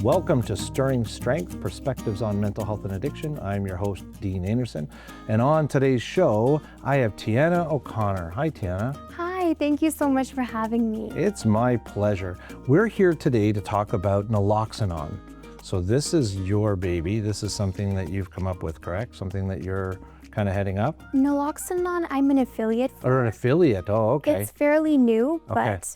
Welcome to Stirring Strength, Perspectives on Mental Health and Addiction. I'm your host, Dean Anderson. And on today's show, I have Tiana O'Connor. Hi, Tiana. Hi, thank you so much for having me. It's my pleasure. We're here today to talk about Naloxone. So this is your baby. This is something that you've come up with, correct? Something that you're kind of heading up? Naloxone, I'm an affiliate for. Or an affiliate, oh, okay. It's fairly new, Okay. but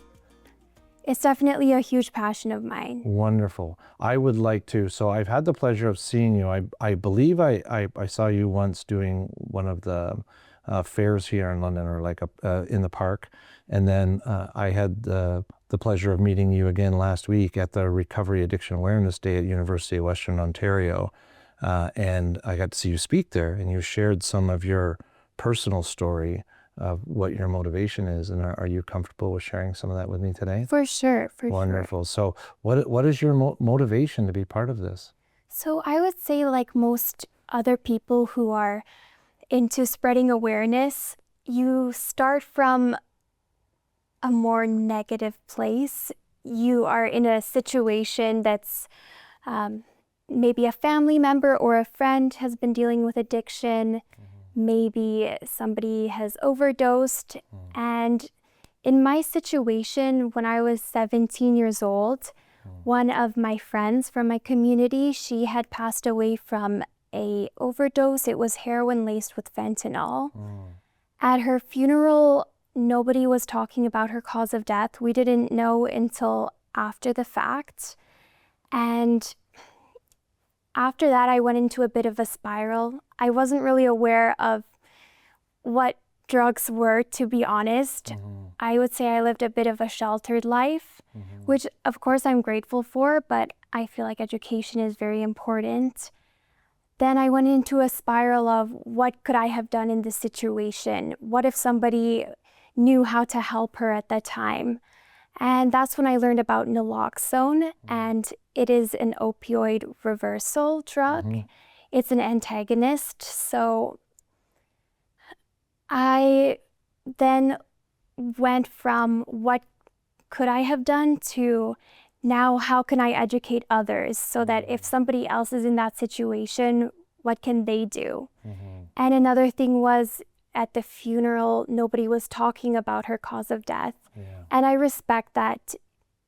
it's definitely a huge passion of mine. Wonderful. I would like to, so I've had the pleasure of seeing you. I believe I saw you once doing one of the fairs here in London, or like in the park. And then I had the pleasure of meeting you again last week at the Recovery Addiction Awareness Day at University of Western Ontario. And I got to see you speak there, and you shared some of your personal story of what your motivation is. And are you comfortable with sharing some of that with me today? For sure, for Wonderful. So what is your motivation to be part of this? So I would say, like most other people who are into spreading awareness, you start from a more negative place. You are in a situation that's maybe a family member or a friend has been dealing with addiction. Maybe somebody has overdosed. And in my situation, when I was 17 years old, one of my friends from my community, she had passed away from a overdose. It was heroin laced with fentanyl. At her funeral, nobody was talking about her cause of death. We didn't know until after the fact. And after that, I went into a bit of a spiral. I wasn't really aware of what drugs were, to be honest. I would say I lived a bit of a sheltered life, which of course I'm grateful for, but I feel like education is very important. Then I went into a spiral of what could I have done in this situation? What if somebody knew how to help her at that time? And that's when I learned about Naloxone, and it is an opioid reversal drug. It's an antagonist. So I then went from what could I have done to now how can I educate others so that if somebody else is in that situation, what can they do? And another thing was, at the funeral, nobody was talking about her cause of death. And I respect that.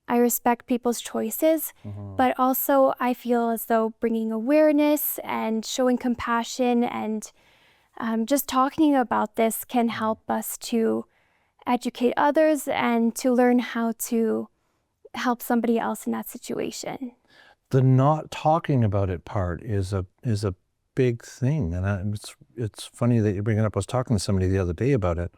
I respect people's choices, but also I feel as though bringing awareness and showing compassion and just talking about this can help us to educate others and to learn how to help somebody else in that situation. The not talking about it part is a big thing, and it's funny that you bring it up. I was talking to somebody the other day about it,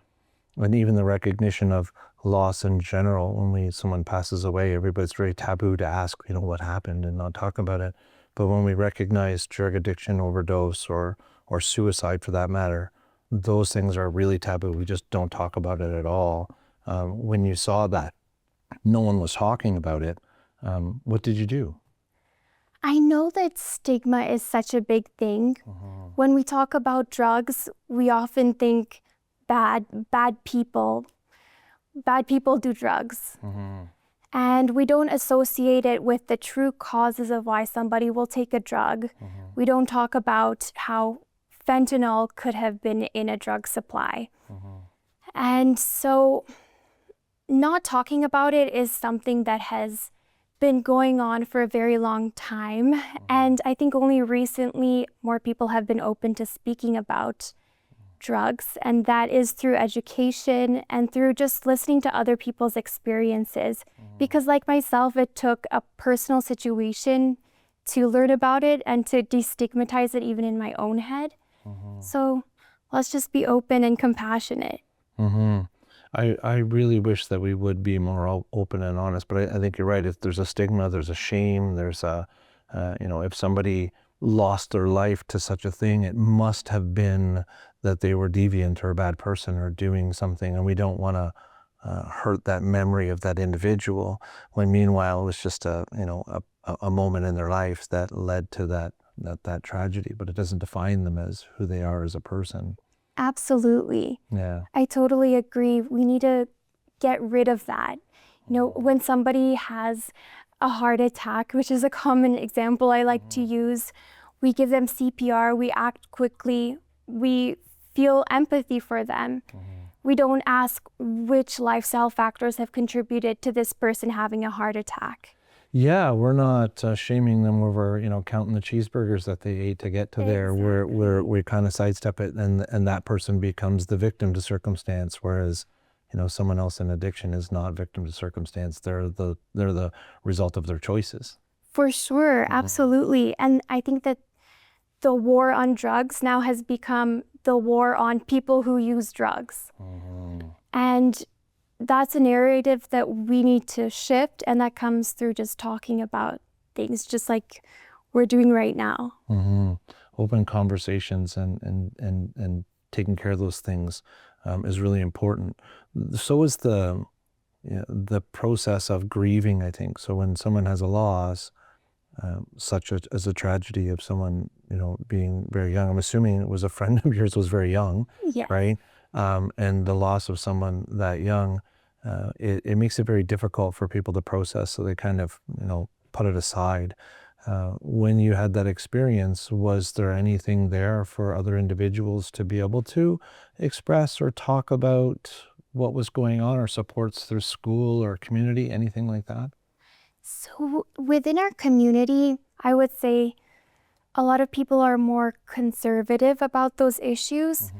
and even the recognition of loss in general. When someone passes away, everybody's very taboo to ask, what happened and not talk about it. But when we recognize drug addiction, overdose, or suicide for that matter, those things are really taboo. We just don't talk about it at all. When you saw that no one was talking about it, what did you do? I know that stigma is such a big thing. When we talk about drugs, we often think bad people do drugs. And we don't associate it with the true causes of why somebody will take a drug. We don't talk about how fentanyl could have been in a drug supply. And so not talking about it is something that has been going on for a very long time. And I think only recently more people have been open to speaking about drugs, and that is through education and through just listening to other people's experiences. Because like myself, it took a personal situation to learn about it and to destigmatize it even in my own head. So let's just be open and compassionate. I really wish that we would be more open and honest, but I think you're right. If there's a stigma, there's a shame, there's if somebody lost their life to such a thing, it must have been that they were deviant or a bad person or doing something, and we don't want to hurt that memory of that individual, when meanwhile it was just a moment in their life that led to that tragedy, but it doesn't define them as who they are as a person. Absolutely. Yeah. I totally agree. We need to get rid of that. When somebody has a heart attack, which is a common example I like to use, we give them CPR, we act quickly, we feel empathy for them. We don't ask which lifestyle factors have contributed to this person having a heart attack. Yeah, we're not shaming them over, counting the cheeseburgers that they ate to get to there. We kind of sidestep it, and that person becomes the victim to circumstance, whereas, someone else in addiction is not victim to circumstance. They're the result of their choices. For sure, absolutely. And I think that the war on drugs now has become the war on people who use drugs. And that's a narrative that we need to shift, and that comes through just talking about things just like we're doing right now. Open conversations and taking care of those things is really important. So is the process of grieving, I think. So when someone has a loss, such as a tragedy of someone, being very young, I'm assuming it was a friend of yours was very young, Yeah. right? And the loss of someone that young, it makes it very difficult for people to process. So they kind of, put it aside. When you had that experience, was there anything there for other individuals to be able to express or talk about what was going on, or supports through school or community, anything like that? So within our community, I would say a lot of people are more conservative about those issues,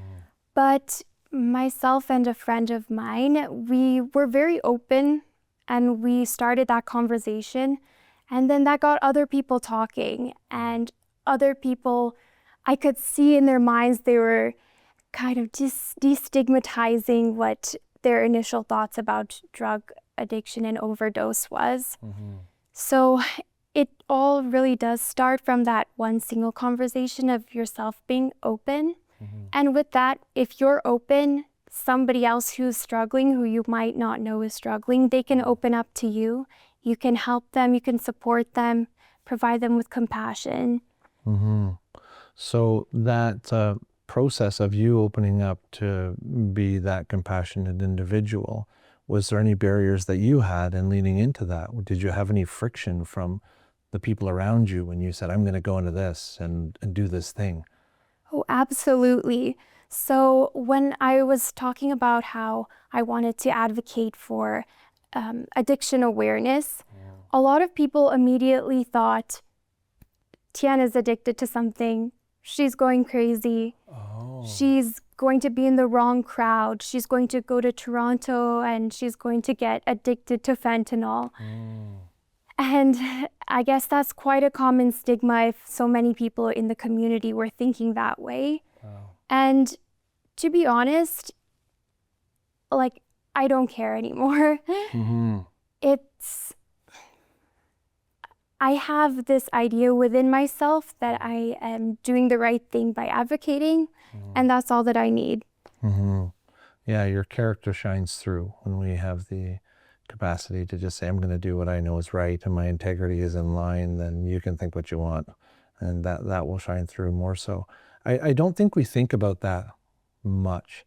but myself and a friend of mine, we were very open and we started that conversation, and then that got other people talking, and other people, I could see in their minds they were kind of just destigmatizing what their initial thoughts about drug addiction and overdose was. So it all really does start from that one single conversation of yourself being open. And with that, if you're open, somebody else who's struggling, who you might not know is struggling, they can open up to you. You can help them, you can support them, provide them with compassion. So that process of you opening up to be that compassionate individual, was there any barriers that you had in leaning into that? Did you have any friction from the people around you when you said, I'm going to go into this and do this thing? Oh, absolutely. So when I was talking about how I wanted to advocate for addiction awareness, a lot of people immediately thought, Tiana's addicted to something, she's going crazy, she's going to be in the wrong crowd, she's going to go to Toronto and she's going to get addicted to fentanyl. And I guess that's quite a common stigma if so many people in the community were thinking that way. And to be honest, like, I don't care anymore. I have this idea within myself that I am doing the right thing by advocating, and that's all that I need. Yeah, your character shines through when we have the capacity to just say, I'm going to do what I know is right and my integrity is in line. Then you can think what you want, and that will shine through more so. I don't think we think about that much.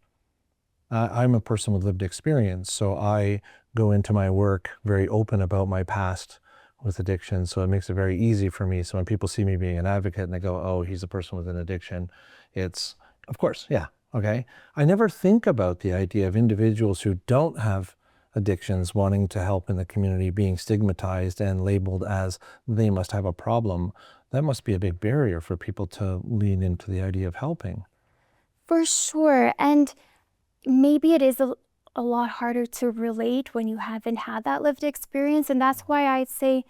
I'm a person with lived experience, so I go into my work very open about my past with addiction, so it makes it very easy for me. So when people see me being an advocate and they go, oh, he's a person with an addiction, it's, of course, yeah, okay. I never think about the idea of individuals who don't have addictions wanting to help in the community being stigmatized and labeled as they must have a problem. That must be a big barrier for people to lean into the idea of helping. For sure. And maybe it is a lot harder to relate when you haven't had that lived experience. And that's why I say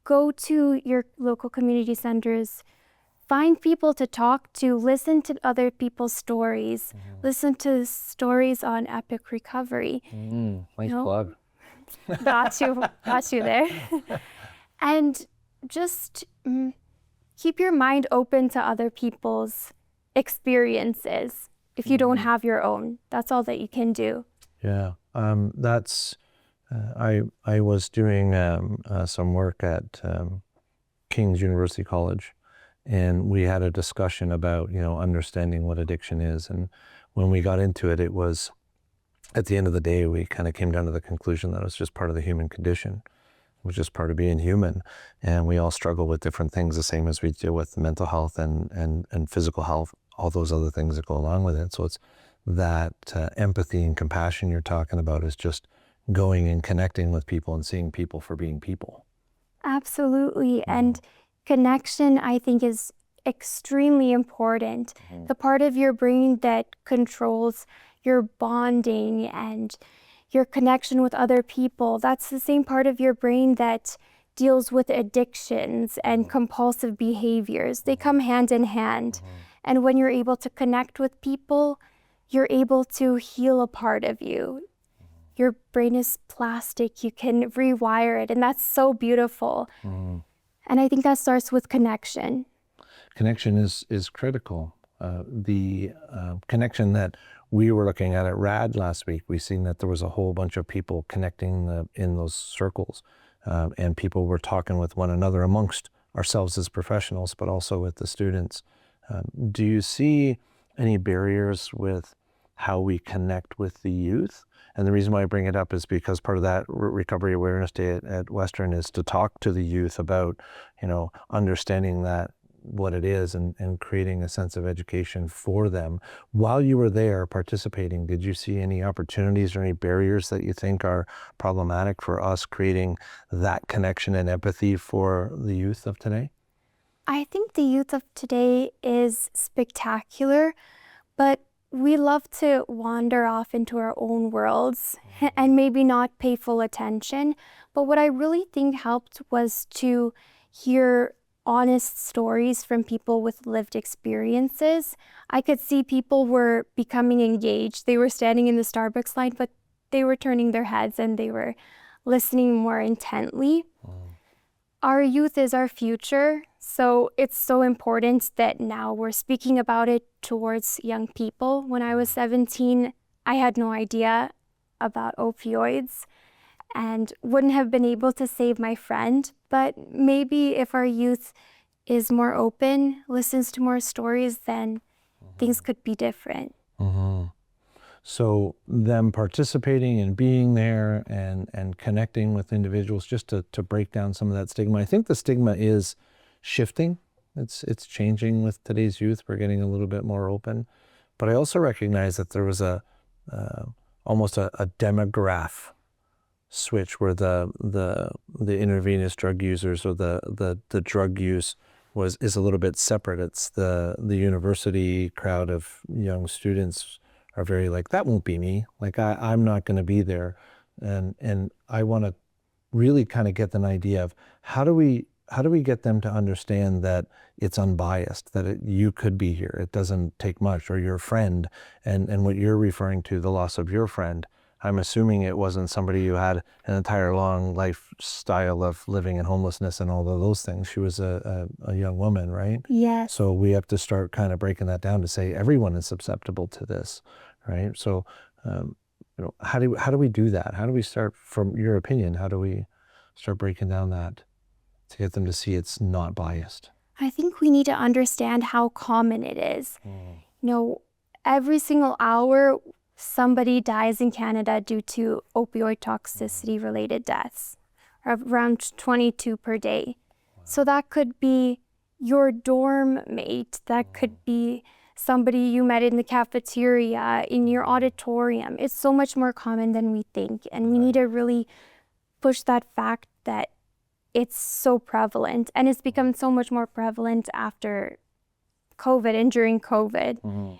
go to your local community centers, find people to talk to, listen to other people's stories, listen to stories on Epic Recovery. Nice plug. Got you there. And just keep your mind open to other people's experiences. If you don't have your own, that's all that you can do. Yeah, I was doing some work at King's University College, and we had a discussion about, understanding what addiction is. And when we got into it, it was, at the end of the day, we kind of came down to the conclusion that it was just part of the human condition. which is part of being human. And we all struggle with different things, the same as we deal with mental health and physical health, all those other things that go along with it. So it's that empathy and compassion you're talking about is just going and connecting with people and seeing people for being people. Absolutely. And connection, I think, is extremely important. The part of your brain that controls your bonding and your connection with other people, that's the same part of your brain that deals with addictions and compulsive behaviors. They come hand in hand. And when you're able to connect with people, you're able to heal a part of you. Your brain is plastic, you can rewire it, and that's so beautiful. And I think that starts with connection. Connection is critical. The connection that we were looking at RAD last week, we seen that there was a whole bunch of people connecting in those circles, and people were talking with one another amongst ourselves as professionals, but also with the students. Do you see any barriers with how we connect with the youth? And the reason why I bring it up is because part of that Recovery Awareness Day at Western is to talk to the youth about, understanding that what it is and creating a sense of education for them. While you were there participating, did you see any opportunities or any barriers that you think are problematic for us creating that connection and empathy for the youth of today? I think the youth of today is spectacular, but we love to wander off into our own worlds and maybe not pay full attention. But what I really think helped was to hear honest stories from people with lived experiences. I could see people were becoming engaged. They were standing in the Starbucks line, but they were turning their heads and they were listening more intently. Our youth is our future, so it's so important that now we're speaking about it towards young people. When I was 17, I had no idea about opioids and wouldn't have been able to save my friend. But maybe if our youth is more open, listens to more stories, then things could be different. So them participating and being there and connecting with individuals just to break down some of that stigma. I think the stigma is shifting. It's changing with today's youth. We're getting a little bit more open. But I also recognize that there was almost a demograph switch where the intravenous drug users or the drug use is a little bit separate. It's the university crowd of young students are very like, that won't be me. Like I'm not going to be there. And I want to really kind of get an idea of how do we get them to understand that it's unbiased, that you could be here. It doesn't take much, or your friend, and what you're referring to, the loss of your friend. I'm assuming it wasn't somebody who had an entire long lifestyle of living in homelessness and all of those things. She was a young woman, right? Yes. So we have to start kind of breaking that down to say everyone is susceptible to this, right? So, how do we do that? How do we start, from your opinion, how do we start breaking down that to get them to see it's not biased? I think we need to understand how common it is. Every single hour, somebody dies in Canada due to opioid toxicity related deaths, around 22 per day. So that could be your dorm mate, that could be somebody you met in the cafeteria, in your auditorium. It's so much more common than we think, and we need to really push that fact that it's so prevalent, and it's become so much more prevalent after COVID and during COVID.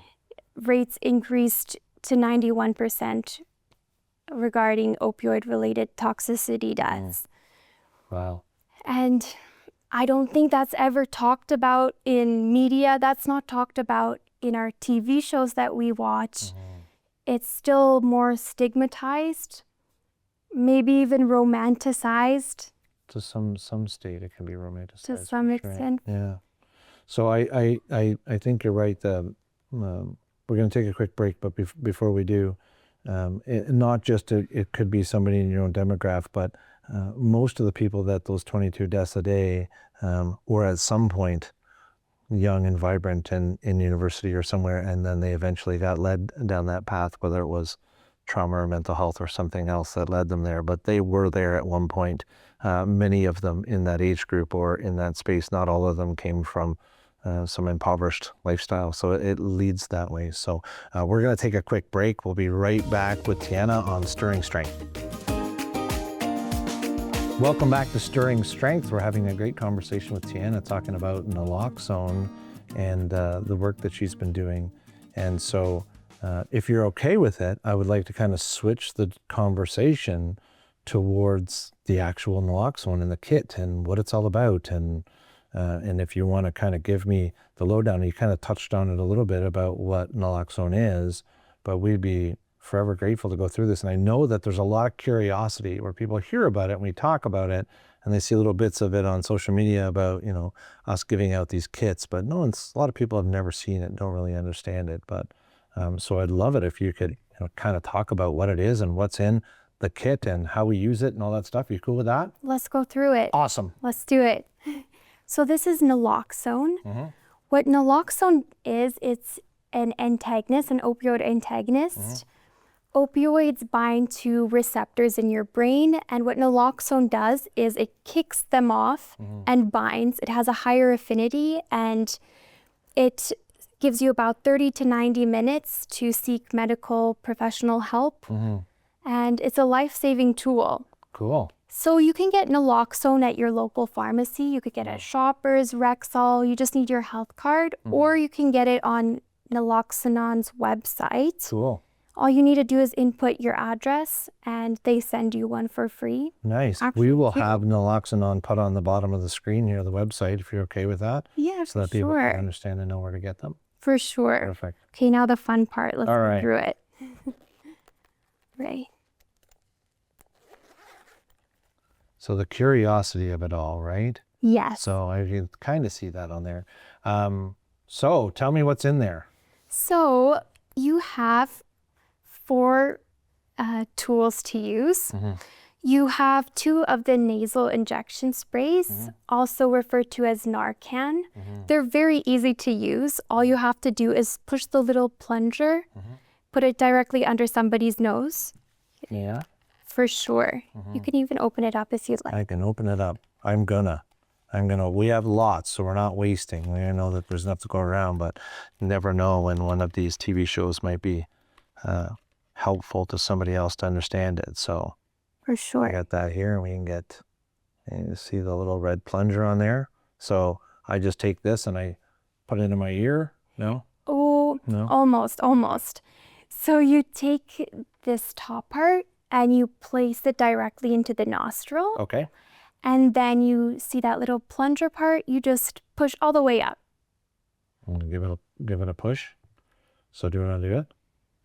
Rates increased to 91% regarding opioid-related toxicity deaths. Wow. And I don't think that's ever talked about in media. That's not talked about in our TV shows that we watch. It's still more stigmatized, maybe even romanticized. To some state, it can be romanticized. To some extent. Yeah. So I think you're right. We're going to take a quick break, but before we do, not just it could be somebody in your own demographic, but most of the people that those 22 deaths a day were at some point young and vibrant in university or somewhere, and then they eventually got led down that path, whether it was trauma or mental health or something else that led them there, but they were there at one point. Many of them in that age group or in that space, not all of them came from some impoverished lifestyle. So it leads that way. So we're going to take a quick break. We'll be right back with Tiana on Stirring Strength. Welcome back to Stirring Strength. We're having a great conversation with Tiana talking about naloxone and the work that she's been doing. And so if you're okay with it, I would like to kind of switch the conversation towards the actual naloxone and the kit and what it's all about. And if you want to kind of give me the lowdown, you kind of touched on it a little bit about what naloxone is, but we'd be forever grateful to go through this. And I know that there's a lot of curiosity where people hear about it and we talk about it and they see little bits of it on social media about, you know, us giving out these kits, but a lot of people have never seen it, don't really understand it. But so I'd love it if you could, you know, kind of talk about what it is and what's in the kit and how we use it and all that stuff. You cool with that? Let's go through it. Awesome. Let's do it. So this is naloxone. What naloxone is, it's an antagonist, an opioid antagonist. Opioids bind to receptors in your brain, and what naloxone does is it kicks them off and binds. It has a higher affinity, and it gives you about 30 to 90 minutes to seek medical professional help. And it's a life-saving tool. Cool. So you can get naloxone at your local pharmacy. You could get it at Shoppers, Rexall. You just need your health card, or you can get it on Naloxone's website. Cool. All you need to do is input your address and they send you one for free. Nice. Actually, we will have naloxone put on the bottom of the screen here, the website, if you're okay with that. Yeah, so that people can understand and know where to get them. For sure. Perfect. Okay, now the fun part. Let's All go right. through it. Right. So the curiosity of it all, right? Yes. So I can kind of see that on there. So tell me what's in there. So you have 4 tools to use. You have 2 of the nasal injection sprays, also referred to as Narcan. They're very easy to use. All you have to do is push the little plunger, put it directly under somebody's nose. Yeah. For sure. You can even open it up if you'd like. I can open it up. I'm gonna. We have lots, so we're not wasting. I know that there's enough to go around, but you never know when one of these TV shows might be helpful to somebody else to understand it. So For sure. I got that here, and we can get, and you see the little red plunger on there. So I just take this and I put it in my ear. No? Oh, No? almost. So you take this top part and you place it directly into the nostril. Okay. And then you see that little plunger part, you just push all the way up. I'm gonna give it a push. So do you want to do it?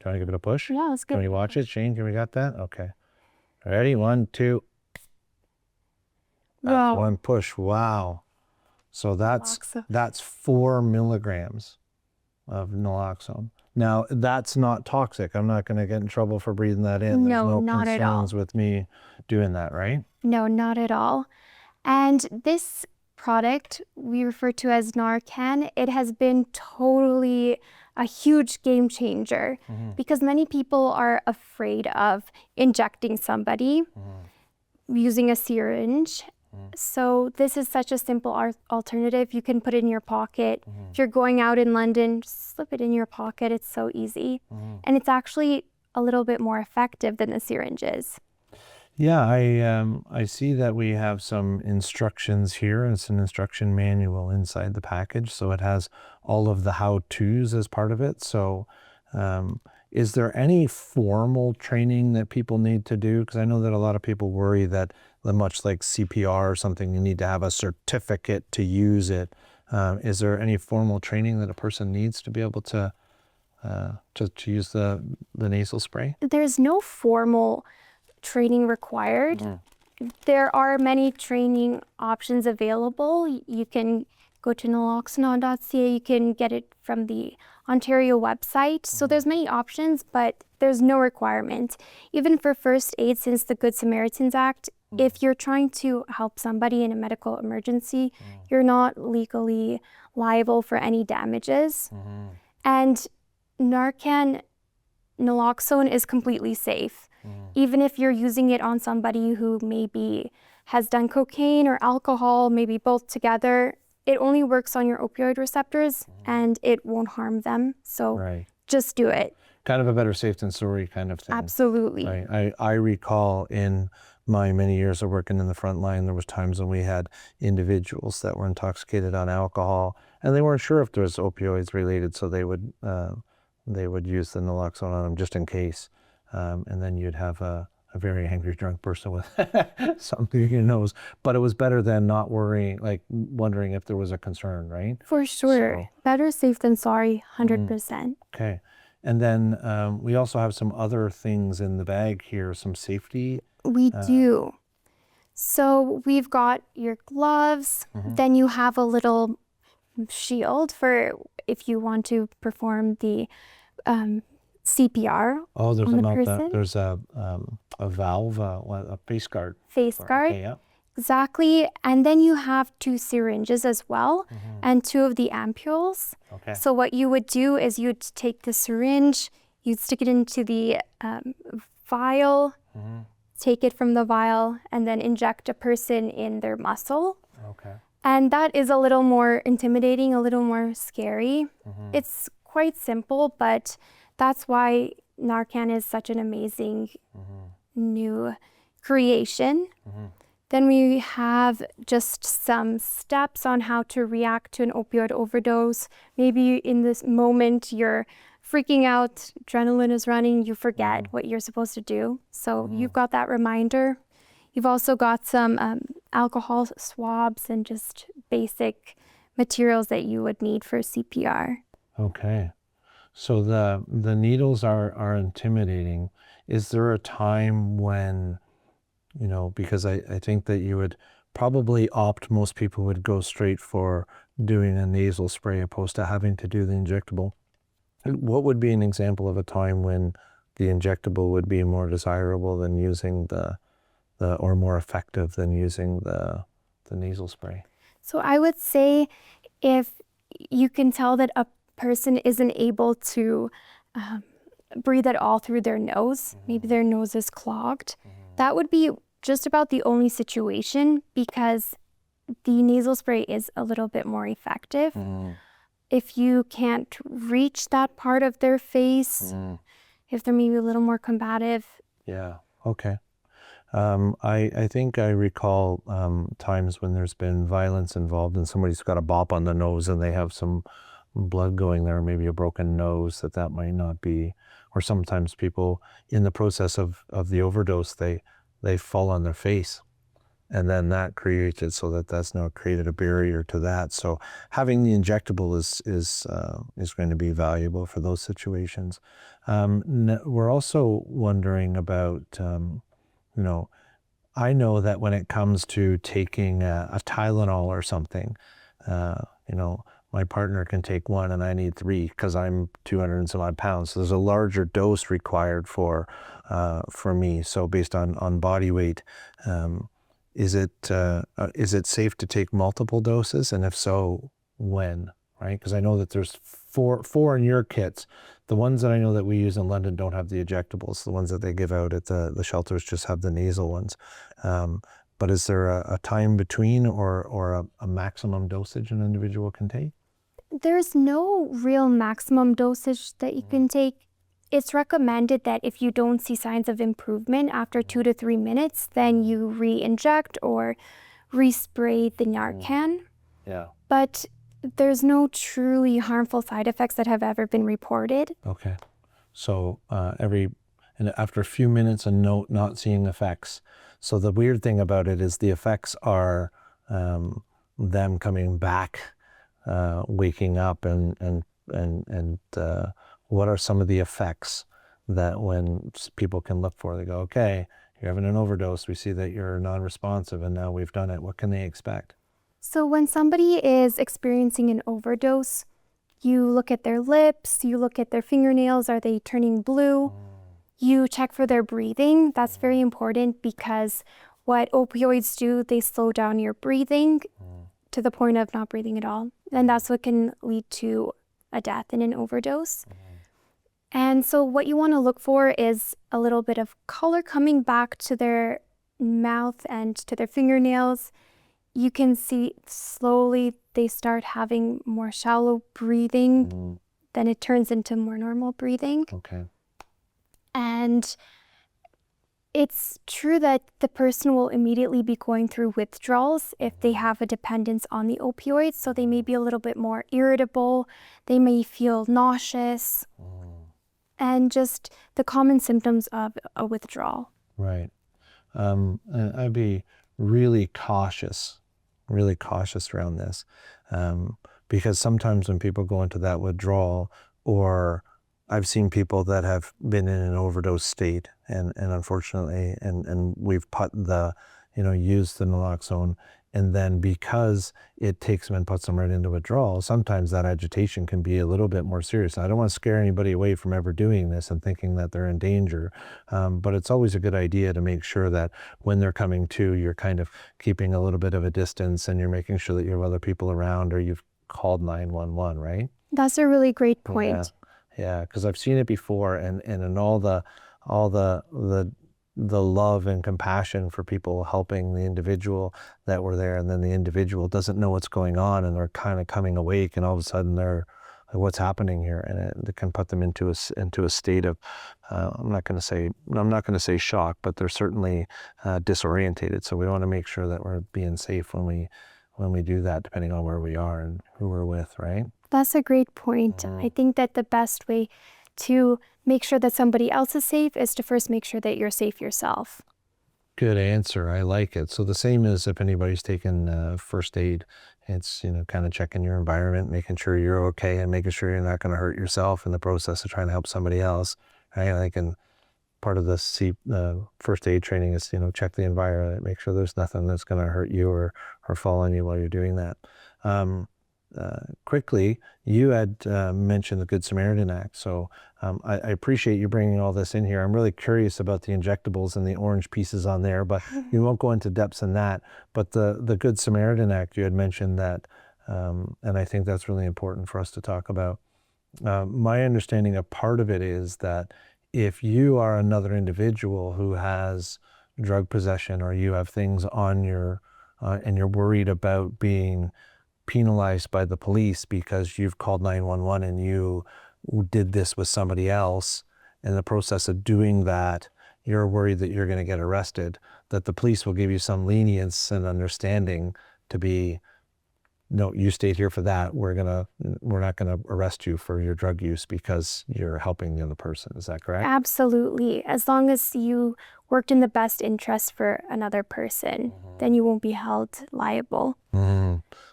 Do you want to give it a push? Yeah, let's Can go. we watch it? Shane, can we got that? Okay. Ready? 1, 2. That's Wow. one push. Wow. So that's Naloxone. 4 milligrams of naloxone. Now that's not toxic. I'm not going to get in trouble for breathing that in. No, There's no not at all. concerns with me doing that, right? No, not at all. And this product we refer to as Narcan, it has been totally a huge game changer because many people are afraid of injecting somebody using a syringe. So this is such a simple alternative. You can put it in your pocket. If you're going out in London, just slip it in your pocket. It's so easy. And it's actually a little bit more effective than the syringes. Yeah, I see that we have some instructions here. It's an instruction manual inside the package, so it has all of the how-tos as part of it. So is there any formal training that people need to do? Because I know that a lot of people worry that, much like CPR or something, you need to have a certificate to use it. Is there any formal training that a person needs to be able to use the nasal spray? There's no formal training required. There are many training options available. You can go to Naloxone.ca. You can get it from the Ontario website. So there's many options, but there's no requirement. Even for first aid, since the Good Samaritans Act, if you're trying to help somebody in a medical emergency, you're not legally liable for any damages. And Narcan naloxone is completely safe. Even if you're using it on somebody who maybe has done cocaine or alcohol, maybe both together, it only works on your opioid receptors and it won't harm them. So Right. just do it. Kind of a better safe than sorry kind of thing. Absolutely. Right. I recall in my many years of working in the front line, there was times when we had individuals that were intoxicated on alcohol and they weren't sure if there was opioids related, so they would use the naloxone on them just in case. And then you'd have a very angry drunk person with something in your nose. But it was better than not worrying, like wondering if there was a concern, right? For sure. So, Better safe than sorry, 100%. okay. And then we also have some other things in the bag here, some safety. We do. So we've got your gloves, then you have a little shield for if you want to perform the CPR Oh, there's on the not that. person. There's a valve, a face guard. Face guard. Okay, yeah. Exactly. And then you have 2 syringes as well and 2 of the ampules. Okay. So what you would do is you'd take the syringe, you'd stick it into the vial, take it from the vial, and then inject a person in their muscle. Okay. And that is a little more intimidating, a little more scary. It's quite simple, but that's why Narcan is such an amazing new creation. Then we have just some steps on how to react to an opioid overdose. Maybe in this moment you're freaking out, adrenaline is running, you forget what you're supposed to do. So you've got that reminder. You've also got some alcohol swabs and just basic materials that you would need for CPR. Okay. So the needles are intimidating. Is there a time when, because I think that you would probably most people would go straight for doing a nasal spray opposed to having to do the injectable. What would be an example of a time when the injectable would be more desirable than using or more effective than using the nasal spray? So I would say if you can tell that a person isn't able to breathe at all through their nose, maybe their nose is clogged, that would be just about the only situation because the nasal spray is a little bit more effective. If you can't reach that part of their face, if they're maybe a little more combative. Yeah, okay. I think I recall times when there's been violence involved and somebody's got a bop on the nose and they have some blood going there, maybe a broken nose, that might not be, or sometimes people in the process of the overdose, they fall on their face. And then that creates it so that's now created a barrier to that. So having the injectable is going to be valuable for those situations. We're also wondering about, I know that when it comes to taking a Tylenol or something, my partner can take 1 and I need 3 because I'm 200 and some odd pounds. So there's a larger dose required for me. So based on body weight, is it safe to take multiple doses? And if so, when? Right? Because I know that there's four in your kits. The ones that I know that we use in London don't have the ejectables. The ones that they give out at the shelters just have the nasal ones. But is there a time between or a maximum dosage an individual can take? There's no real maximum dosage that you can take. It's recommended that if you don't see signs of improvement after 2 to 3 minutes, then you re-inject or respray the Narcan. Yeah. But there's no truly harmful side effects that have ever been reported. Okay. So after a few minutes and not seeing effects. So the weird thing about it is the effects are them coming back, waking up, and what are some of the effects that when people can look for? They go, okay, you're having an overdose. We see that you're non-responsive and now we've done it. What can they expect? So when somebody is experiencing an overdose, you look at their lips, you look at their fingernails, are they turning blue? You check for their breathing. That's very important because what opioids do, they slow down your breathing to the point of not breathing at all. And that's what can lead to a death in an overdose. And so what you want to look for is a little bit of color coming back to their mouth and to their fingernails. You can see slowly they start having more shallow breathing. Then it turns into more normal breathing. Okay. And it's true that the person will immediately be going through withdrawals if they have a dependence on the opioids. So they may be a little bit more irritable. They may feel nauseous. And just the common symptoms of a withdrawal. Right. And I'd be really cautious around this, because sometimes when people go into that withdrawal, or I've seen people that have been in an overdose state, and unfortunately, and we've used the naloxone, and then because it takes them and puts them right into withdrawal, sometimes that agitation can be a little bit more serious. I don't want to scare anybody away from ever doing this and thinking that they're in danger, but it's always a good idea to make sure that when they're coming to, you're kind of keeping a little bit of a distance, and you're making sure that you have other people around, or you've called 911, right? That's a really great point. Yeah, because I've seen it before, and in all the love and compassion for people helping the individual that were there, and then the individual doesn't know what's going on, and they're kind of coming awake, and all of a sudden they're like, what's happening here? And it can put them into a state of I'm not going to say shock, but they're certainly disorientated. So we want to make sure that we're being safe when we do that, depending on where we are and who we're with, right? That's a great point. I think that the best way to make sure that somebody else is safe is to first make sure that you're safe yourself. Good answer. I like it. So the same as if anybody's taken first aid, it's, kind of checking your environment, making sure you're okay, and making sure you're not going to hurt yourself in the process of trying to help somebody else, right? Like, and part of the first aid training is, check the environment, make sure there's nothing that's going to hurt you or fall on you while you're doing that. Quickly, you had mentioned the Good Samaritan Act, so I appreciate you bringing all this in here. I'm really curious about the injectables and the orange pieces on there, but we won't go into depths in that. But the Good Samaritan Act, you had mentioned that, and I think that's really important for us to talk about. My understanding of part of it is that if you are another individual who has drug possession, or you have things on your, and you're worried about being penalized by the police because you've called 911 and you did this with somebody else, in the process of doing that, you're worried that you're going to get arrested, that the police will give you some lenience and understanding to be, no, you stayed here for that. We're not gonna arrest you for your drug use because you're helping the other person. Is that correct? Absolutely. As long as you worked in the best interest for another person, then you won't be held liable.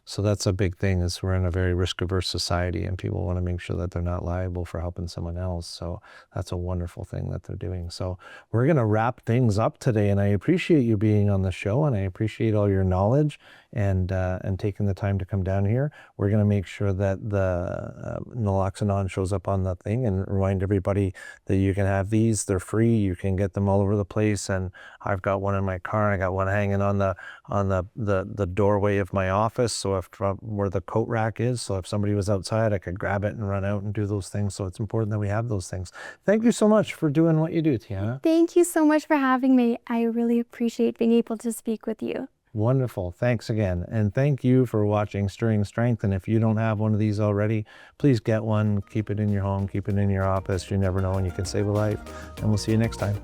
So that's a big thing, is we're in a very risk-averse society, and people want to make sure that they're not liable for helping someone else. So that's a wonderful thing that they're doing. So we're going to wrap things up today, and I appreciate you being on the show, and I appreciate all your knowledge and taking the time to come down here. We're going to make sure that the naloxone shows up on the thing, and remind everybody that you can have these. They're free. You can get them all over the place, and I've got one in my car. I got one hanging on the doorway of my office, so where the coat rack is, so if somebody was outside, I could grab it and run out and do those things. So it's important that we have those things. Thank you so much for doing what you do, Tiana. Thank you so much for having me. I really appreciate being able to speak with you. Wonderful. Thanks again. And thank you for watching Stirring Strength. And if you don't have one of these already, please get one. Keep it in your home, keep it in your office. You never know when you can save a life. And we'll see you next time.